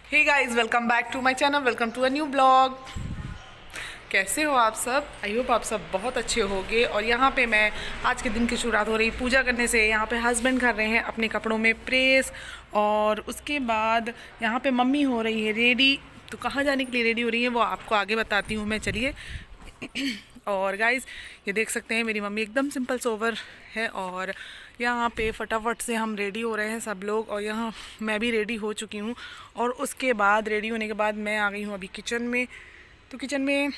Hey guys, welcome back to my channel. Welcome to a new blog. कैसे हो आप सब? आई होप आप सब बहुत अच्छे होगे। और यहाँ पे मैं आज के दिन की शुरुआत हो रही पूजा करने से। यहाँ पे हस्बैंड कर रहे हैं अपने कपड़ों में प्रेस, और उसके बाद यहाँ पे मम्मी हो रही है रेडी। तो कहाँ जाने के लिए रेडी हो रही है वो आपको आगे बताती हूँ मैं, चलिए। और गाइस, ये देख सकते हैं मेरी मम्मी एकदम सिंपल सोवर है, और यहाँ पे फटाफट से हम रेडी हो रहे हैं सब लोग। और यहाँ मैं भी रेडी हो चुकी हूँ, और उसके बाद रेडी होने के बाद मैं आ गई हूँ अभी किचन में। तो किचन में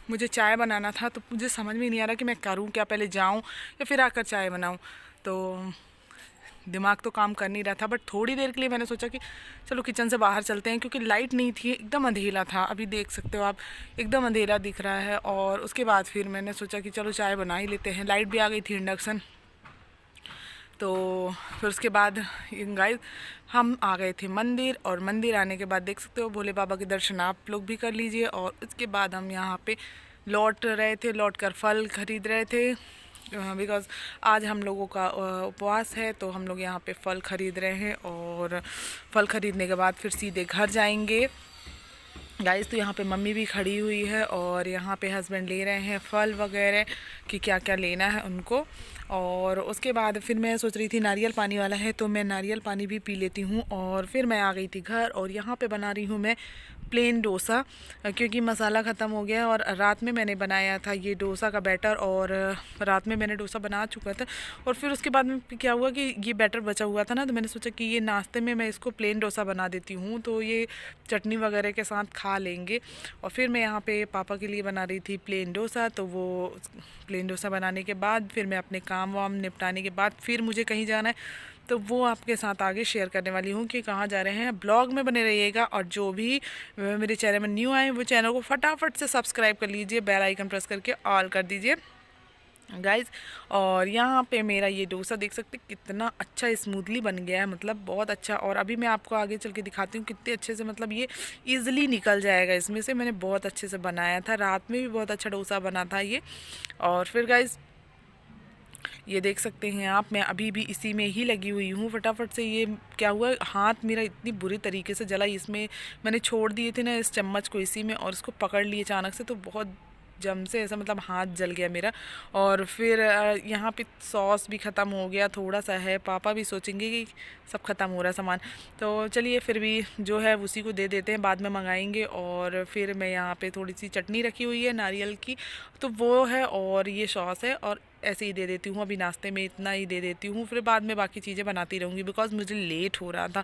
मुझे चाय बनाना था, तो मुझे समझ में नहीं आ रहा कि मैं करूँ क्या, पहले जाऊँ या फिर आकर चाय बनाऊँ। तो दिमाग तो काम कर नहीं रहा था, बट थोड़ी देर के लिए मैंने सोचा कि चलो किचन से बाहर चलते हैं, क्योंकि लाइट नहीं थी, एकदम अंधेरा था। अभी देख सकते हो आप, एकदम अंधेरा दिख रहा है। और उसके बाद फिर मैंने सोचा कि चलो चाय बना ही लेते हैं। लाइट भी आ गई थी, इंडक्शन। तो फिर उसके बाद गाइस हम आ गए थे मंदिर, और मंदिर आने के बाद देख सकते हो भोले बाबा के दर्शन आप लोग भी कर लीजिए। और उसके बाद हम यहाँ पे लौट रहे थे, लौट कर फल खरीद रहे थे, बिकॉज़ आज हम लोगों का उपवास है। तो हम लोग यहाँ पे फल ख़रीद रहे हैं, और फल ख़रीदने के बाद फिर सीधे घर जाएंगे गाइस। तो यहाँ पे मम्मी भी खड़ी हुई है, और यहाँ पे हस्बैंड ले रहे हैं फल वगैरह कि क्या क्या लेना है उनको। और उसके बाद फिर मैं सोच रही थी नारियल पानी वाला है, तो मैं नारियल पानी भी पी लेती हूँ। और फिर मैं आ गई थी घर, और यहाँ पे बना रही हूँ मैं प्लेन डोसा, क्योंकि मसाला ख़त्म हो गया। और रात में मैंने बनाया था ये डोसा का बैटर, और रात में मैंने डोसा बना चुका था। और फिर उसके बाद में क्या हुआ कि ये बैटर बचा हुआ था ना, तो मैंने सोचा कि ये नाश्ते में मैं इसको प्लेन डोसा बना देती हूँ, तो ये चटनी वगैरह के साथ खा लेंगे। और फिर मैं यहाँ पे पापा के लिए बना रही थी प्लेन डोसा। तो वो प्लेन डोसा बनाने के बाद फिर मैं अपने काम वाम निपटाने के बाद फिर मुझे कहीं जाना है, तो वो आपके साथ आगे शेयर करने वाली हूँ कि कहाँ जा रहे हैं। ब्लॉग में बने रहिएगा, और जो भी मेरे चैनल में न्यू आए वो चैनल को फटाफट से सब्सक्राइब कर लीजिए, बेल आइकन प्रेस करके ऑल कर दीजिए गाइज। और यहाँ पे मेरा ये डोसा देख सकते कितना अच्छा स्मूथली बन गया है, मतलब बहुत अच्छा। और अभी मैं आपको आगे चल के दिखाती हूँ कितने अच्छे से, मतलब ये ईज़िली निकल जाएगा इसमें से। मैंने बहुत अच्छे से बनाया था, रात में भी बहुत अच्छा डोसा बना था ये। और फिर गाइज ये देख सकते हैं आप, मैं अभी भी इसी में ही लगी हुई हूँ फटाफट से। ये क्या हुआ, हाथ मेरा इतनी बुरी तरीके से जला, इसमें मैंने छोड़ दिए थे ना इस चम्मच को इसी में, और इसको पकड़ लिए अचानक से, तो बहुत जम से ऐसा मतलब हाथ जल गया मेरा। और फिर यहाँ पे सॉस भी ख़त्म हो गया, थोड़ा सा है। पापा भी सोचेंगे कि सब ख़त्म हो रहा है सामान, तो चलिए फिर भी जो है उसी को दे देते हैं, बाद में मंगाएंगे। और फिर मैं यहाँ पे थोड़ी सी चटनी रखी हुई है नारियल की, तो वो है, और ये सॉस है, और ऐसे ही दे देती हूँ। अभी नाश्ते में इतना ही दे देती हूँ, फिर बाद में बाकी चीज़ें बनाती रहूँगी, बिकॉज़ मुझे लेट हो रहा था।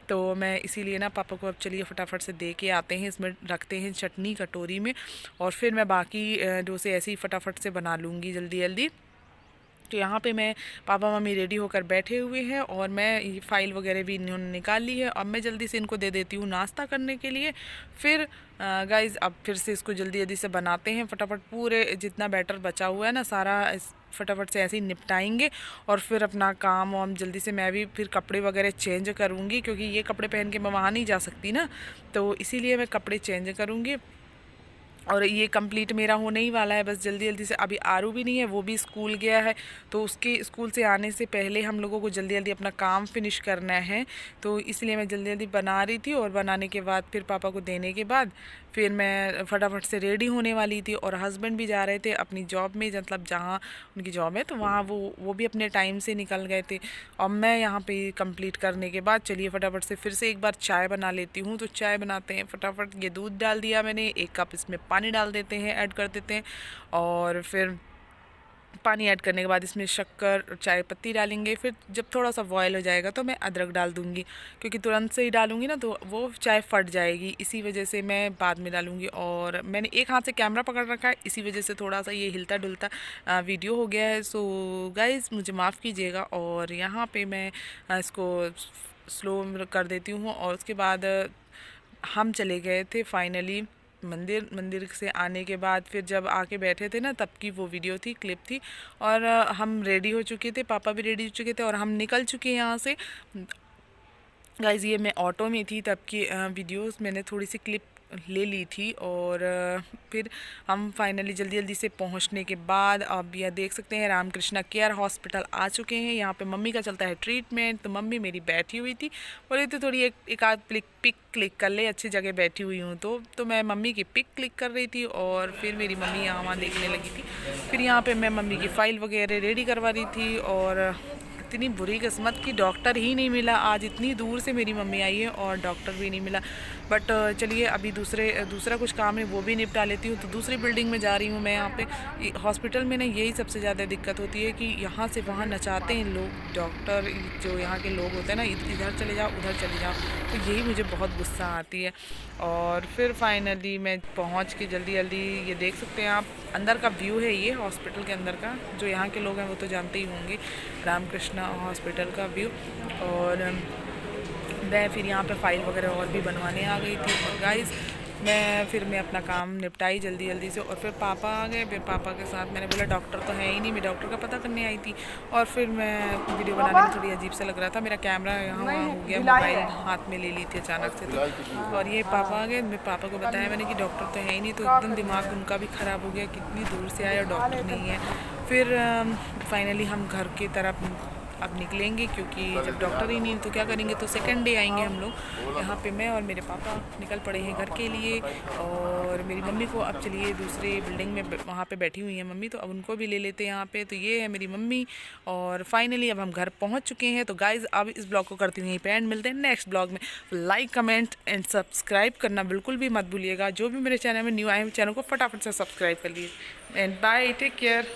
तो मैं इसीलिए ना पापा को अब चलिए फटाफट से दे के आते हैं, इसमें रखते हैं चटनी कटोरी में, और फिर मैं बाकी डोसे ऐसे ही फटाफट से बना लूँगी जल्दी जल्दी। तो यहाँ पे मैं पापा मम्मी रेडी होकर बैठे हुए हैं, और मैं ये फ़ाइल वगैरह भी इन्होंने निकाल ली है। अब मैं जल्दी से इनको दे देती हूँ नाश्ता करने के लिए। फिर गाइज़ अब फिर से इसको जल्दी जल्दी से बनाते हैं फटाफट। पूरे जितना बैटर बचा हुआ है ना सारा फटाफट से ऐसे ही निपटाएंगे, और फिर अपना काम वाम जल्दी से। मैं भी फिर कपड़े वगैरह चेंज करूँगी, क्योंकि ये कपड़े पहन के मैं वहाँ नहीं जा सकती ना, तो इसीलिए मैं कपड़े चेंज करूँगी। और ये कंप्लीट मेरा होने ही वाला है, बस जल्दी जल्दी से। अभी आरू भी नहीं है, वो भी स्कूल गया है, तो उसके स्कूल से आने से पहले हम लोगों को जल्दी जल्दी अपना काम फिनिश करना है। तो इसलिए मैं जल्दी जल्दी बना रही थी, और बनाने के बाद फिर पापा को देने के बाद फिर मैं फटाफट से रेडी होने वाली थी। और हस्बैंड भी जा रहे थे अपनी जॉब में, मतलब जहाँ उनकी जॉब है, तो वहाँ वो भी अपने टाइम से निकल गए थे। और मैं यहाँ पे कंप्लीट करने के बाद चलिए फटाफट से फिर से एक बार चाय बना लेती हूँ। तो चाय बनाते हैं फटाफट। ये दूध डाल दिया मैंने, 1 कप इसमें पानी डाल देते हैं, ऐड कर देते हैं। और फिर पानी ऐड करने के बाद इसमें शक्कर और चाय पत्ती डालेंगे। फिर जब थोड़ा सा बॉयल हो जाएगा तो मैं अदरक डाल दूँगी, क्योंकि तुरंत से ही डालूँगी ना तो वो चाय फट जाएगी, इसी वजह से मैं बाद में डालूँगी। और मैंने एक हाथ से कैमरा पकड़ रखा है, इसी वजह से थोड़ा सा ये हिलता डुलता वीडियो हो गया है। सो गाइज़ मुझे माफ़ कीजिएगा। और यहाँ पे मैं इसको स्लो कर देती हूँ। और उसके बाद हम चले गए थे फाइनली मंदिर से आने के बाद। फिर जब आके बैठे थे ना, तब की वो वीडियो थी, क्लिप थी। और हम रेडी हो चुके थे, पापा भी रेडी हो चुके थे, और हम निकल चुके हैं यहाँ से। गाइज़ ये मैं ऑटो में थी तब की वीडियोस मैंने थोड़ी सी क्लिप ले ली थी। और फिर हम फाइनली जल्दी जल्दी से पहुंचने के बाद अब यह देख सकते हैं रामकृष्णा केयर हॉस्पिटल आ चुके हैं। यहाँ पे मम्मी का चलता है ट्रीटमेंट। तो मम्मी मेरी बैठी हुई थी, बोली तो थोड़ी एक आध पिक क्लिक कर ले, अच्छी जगह बैठी हुई हूँ। तो मैं मम्मी की पिक क्लिक कर रही थी और फिर मेरी मम्मी यहाँ वहाँ देखने लगी थी। फिर यहाँ पे मैं मम्मी की फ़ाइल वगैरह रेडी करवा रही थी। और इतनी बुरी किस्मत कि डॉक्टर ही नहीं मिला। आज इतनी दूर से मेरी मम्मी आई है और डॉक्टर भी नहीं मिला। बट चलिए अभी दूसरा कुछ काम है वो भी निपटा लेती हूँ। तो दूसरी बिल्डिंग में जा रही हूँ मैं। यहाँ पे हॉस्पिटल में ना यही सबसे ज़्यादा दिक्कत होती है कि यहाँ से वहाँ नचाते हैं लोग, डॉक्टर जो यहाँ के लोग होते हैं ना, इधर चले जाओ उधर चले जाओ। तो यही मुझे बहुत गुस्सा आती है। और फिर फाइनली मैं पहुँच के जल्दी जल्दी, ये देख सकते हैं आप अंदर का व्यू है ये हॉस्पिटल के अंदर का। जो यहाँ के लोग हैं वो तो जानते ही होंगे रामकृष्णा हॉस्पिटल का व्यू। और मैं फिर यहाँ पे फ़ाइल वगैरह और भी बनवाने आ गई थी। और गाइस मैं अपना काम निपटाई जल्दी जल्दी से। और फिर पापा आ गए। फिर पापा के साथ मैंने बोला डॉक्टर तो है ही नहीं, मैं डॉक्टर का पता करने आई थी। और फिर मैं वीडियो बनाने में थोड़ी अजीब सा लग रहा था, मेरा कैमरा यहाँ वहाँ हो गया, मोबाइल हाथ में ले ली थी अचानक से। तो और ये पापा आ गए। मैं पापा को बताया मैंने कि डॉक्टर तो है ही नहीं। तो एकदम दिमाग उनका भी ख़राब हो गया, कितनी दूर से आया और डॉक्टर नहीं है। फिर फाइनली हम घर की तरफ अब निकलेंगे, क्योंकि जब डॉक्टर ही नहीं तो क्या करेंगे। तो सेकंड डे आएंगे हम लोग। यहाँ पे मैं और मेरे पापा निकल पड़े हैं घर के लिए। और मेरी मम्मी को अब चलिए दूसरे बिल्डिंग में वहाँ पे बैठी हुई हैं मम्मी, तो अब उनको भी ले लेते हैं यहाँ पे। तो ये है मेरी मम्मी। और फाइनली अब हम घर पहुँच चुके हैं। तो गाइज़ अब इस ब्लॉग को करती हूँ यहीं पे एंड। मिलते हैं नेक्स्ट ब्लॉग में। लाइक कमेंट एंड सब्सक्राइब करना बिल्कुल भी मत भूलिएगा। जो भी मेरे चैनल में न्यू आए हैं चैनल को फटाफट से सब्सक्राइब कर लीजिए। And bye, take care.